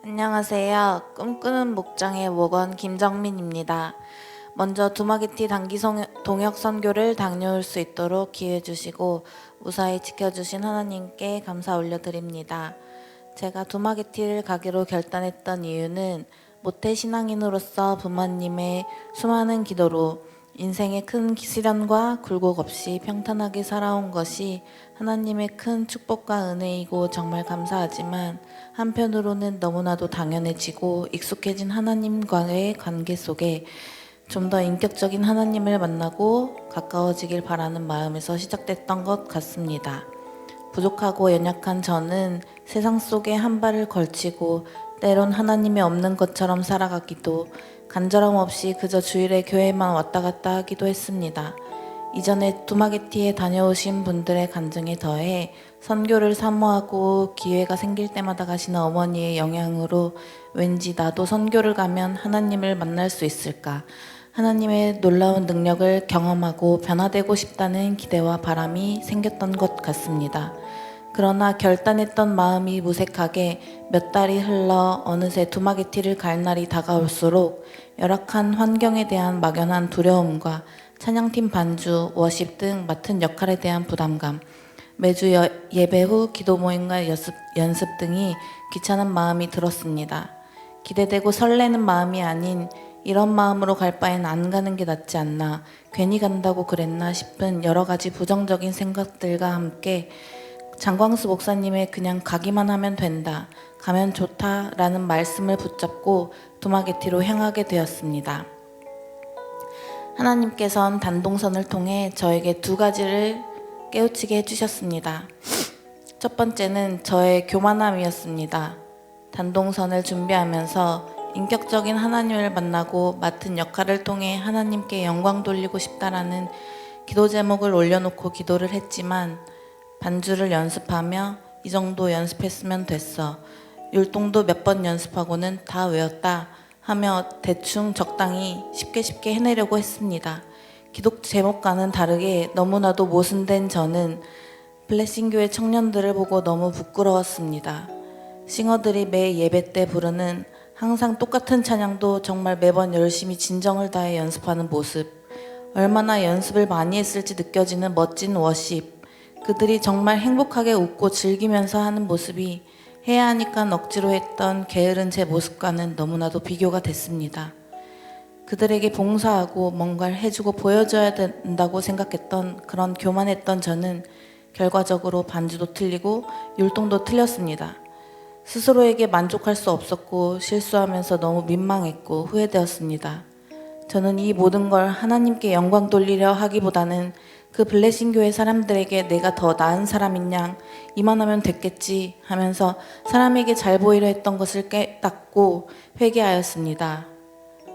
안녕하세요. 꿈꾸는 목장의 목원 김정민입니다. 먼저 두마기티 단기 동역 선교를 다녀올 수 있도록 기회 주시고 무사히 지켜주신 하나님께 감사 올려드립니다. 제가 두마기티를 가기로 결단했던 이유는 모태 신앙인으로서 부모님의 수많은 기도로 인생의 큰 시련과 굴곡 없이 평탄하게 살아온 것이 하나님의 큰 축복과 은혜이고 정말 감사하지만 한편으로는 너무나도 당연해지고 익숙해진 하나님과의 관계 속에 좀 더 인격적인 하나님을 만나고 가까워지길 바라는 마음에서 시작됐던 것 같습니다. 부족하고 연약한 저는 세상 속에 한 발을 걸치고 때론 하나님이 없는 것처럼 살아가기도 간절함 없이 그저 주일에 교회만 왔다 갔다 하기도 했습니다. 이전에 두마기티에 다녀오신 분들의 간증에 더해 선교를 사모하고 기회가 생길 때마다 가시는 어머니의 영향으로 왠지 나도 선교를 가면 하나님을 만날 수 있을까? 하나님의 놀라운 능력을 경험하고 변화되고 싶다는 기대와 바람이 생겼던 것 같습니다. 그러나 결단했던 마음이 무색하게 몇 달이 흘러 어느새 두마기티를 갈 날이 다가올수록 열악한 환경에 대한 막연한 두려움과 찬양팀 반주, 워십 등 맡은 역할에 대한 부담감, 매주 예배 후 기도 모임과 연습 등이 귀찮은 마음이 들었습니다. 기대되고 설레는 마음이 아닌 이런 마음으로 갈 바엔 안 가는 게 낫지 않나, 괜히 간다고 그랬나 싶은 여러 가지 부정적인 생각들과 함께 장광수 목사님의 그냥 가기만 하면 된다, 가면 좋다 라는 말씀을 붙잡고 두마기티로 향하게 되었습니다. 하나님께서는 단동선을 통해 저에게 두 가지를 깨우치게 해주셨습니다. 첫 번째는 저의 교만함이었습니다. 단동선을 준비하면서 인격적인 하나님을 만나고 맡은 역할을 통해 하나님께 영광 돌리고 싶다라는 기도 제목을 올려놓고 기도를 했지만 반주를 연습하며 이 정도 연습했으면 됐어, 율동도 몇 번 연습하고는 다 외웠다 하며 대충 적당히 쉽게 해내려고 했습니다. 기독 제목과는 다르게 너무나도 모순된 저는 블레싱교회 청년들을 보고 너무 부끄러웠습니다. 싱어들이 매 예배 때 부르는 항상 똑같은 찬양도 정말 매번 열심히 진정을 다해 연습하는 모습, 얼마나 연습을 많이 했을지 느껴지는 멋진 워십, 그들이 정말 행복하게 웃고 즐기면서 하는 모습이 해야 하니까 억지로 했던 게으른 제 모습과는 너무나도 비교가 됐습니다. 그들에게 봉사하고 뭔가를 해주고 보여줘야 된다고 생각했던 그런 교만했던 저는 결과적으로 반주도 틀리고 율동도 틀렸습니다. 스스로에게 만족할 수 없었고 실수하면서 너무 민망했고 후회되었습니다. 저는 이 모든 걸 하나님께 영광 돌리려 하기보다는 그 블레싱 교회 사람들에게 내가 더 나은 사람인 양 이만하면 됐겠지 하면서 사람에게 잘 보이려 했던 것을 깨닫고 회개하였습니다.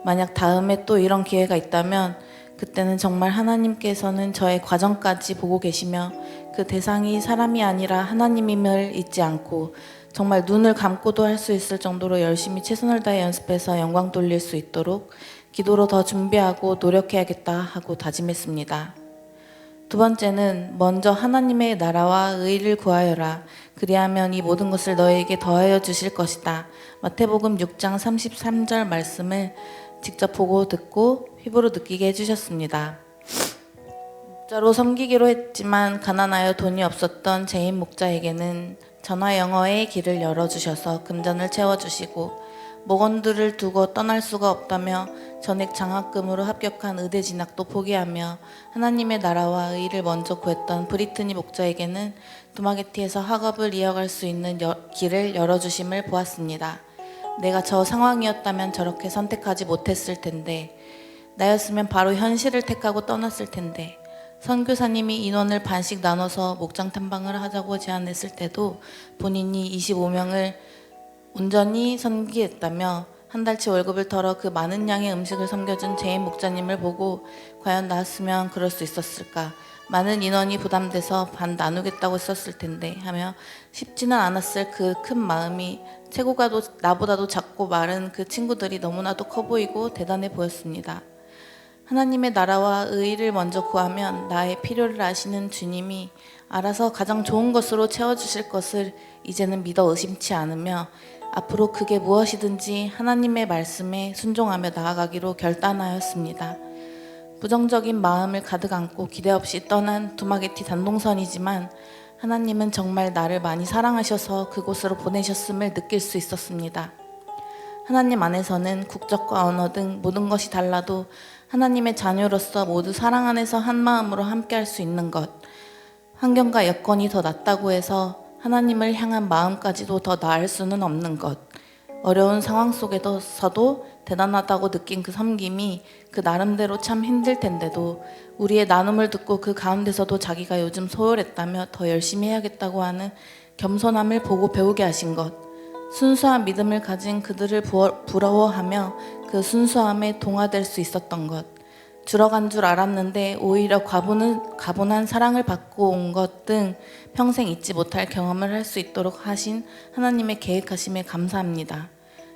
만약 다음에 또 이런 기회가 있다면 그때는 정말 하나님께서는 저의 과정까지 보고 계시며 그 대상이 사람이 아니라 하나님임을 잊지 않고 정말 눈을 감고도 할 수 있을 정도로 열심히 최선을 다해 연습해서 영광 돌릴 수 있도록 기도로 더 준비하고 노력해야겠다 하고 다짐했습니다. 두 번째는 먼저 하나님의 나라와 의를 구하여라. 그리하면 이 모든 것을 너에게 더하여 주실 것이다. 마태복음 6장 33절 말씀을 직접 보고 듣고 피부로 느끼게 해주셨습니다. 목자로 섬기기로 했지만 가난하여 돈이 없었던 제인 목자에게는 전화 영어의 길을 열어주셔서 금전을 채워주시고 목원들을 두고 떠날 수가 없다며 전액 장학금으로 합격한 의대 진학도 포기하며 하나님의 나라와 의를 먼저 구했던 브리트니 목자에게는 두마기티에서 학업을 이어갈 수 있는 길을 열어주심을 보았습니다. 내가 저 상황이었다면 저렇게 선택하지 못했을 텐데, 나였으면 바로 현실을 택하고 떠났을 텐데, 선교사님이 인원을 반씩 나눠서 목장 탐방을 하자고 제안했을 때도 본인이 25명을 온전히 섬기했다며 한 달치 월급을 털어 그 많은 양의 음식을 섬겨준 제인 목자님을 보고 과연 나였으면 그럴 수 있었을까, 많은 인원이 부담돼서 반 나누겠다고 했었을 텐데 하며 쉽지는 않았을 그 큰 마음이 체구가 나보다도 작고 마른 그 친구들이 너무나도 커 보이고 대단해 보였습니다. 하나님의 나라와 의를 먼저 구하면 나의 필요를 아시는 주님이 알아서 가장 좋은 것으로 채워주실 것을 이제는 믿어 의심치 않으며 앞으로 그게 무엇이든지 하나님의 말씀에 순종하며 나아가기로 결단하였습니다. 부정적인 마음을 가득 안고 기대 없이 떠난 두마게티 단동선이지만 하나님은 정말 나를 많이 사랑하셔서 그곳으로 보내셨음을 느낄 수 있었습니다. 하나님 안에서는 국적과 언어 등 모든 것이 달라도 하나님의 자녀로서 모두 사랑 안에서 한 마음으로 함께할 수 있는 것, 환경과 여건이 더 낫다고 해서 하나님을 향한 마음까지도 더 나을 수는 없는 것, 어려운 상황 속에서도 대단하다고 느낀 그 섬김이 그 나름대로 참 힘들 텐데도 우리의 나눔을 듣고 그 가운데서도 자기가 요즘 소홀했다며 더 열심히 해야겠다고 하는 겸손함을 보고 배우게 하신 것, 순수한 믿음을 가진 그들을 부러워하며 그 순수함에 동화될 수 있었던 것, 줄어간 줄 알았는데 오히려 가분한 사랑을 받고 온 것 등 평생 잊지 못할 경험을 할 수 있도록 하신 하나님의 계획하심에 감사합니다.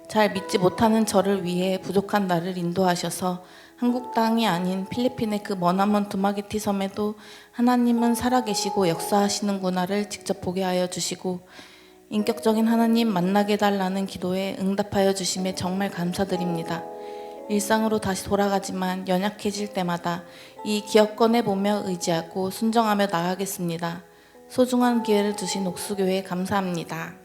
잘 믿지 못하는 저를 위해 부족한 나를 인도하셔서 한국 땅이 아닌 필리핀의 그 머나먼 두마게티 섬에도 하나님은 살아계시고 역사하시는구나를 직접 보게 하여 주시고 인격적인 하나님 만나게 해달라는 기도에 응답하여 주심에 정말 감사드립니다. 일상으로 다시 돌아가지만 연약해질 때마다 이 기업권에 보며 의지하고 순정하며 나아가겠습니다. 소중한 기회를 주신 옥수교회에 감사합니다.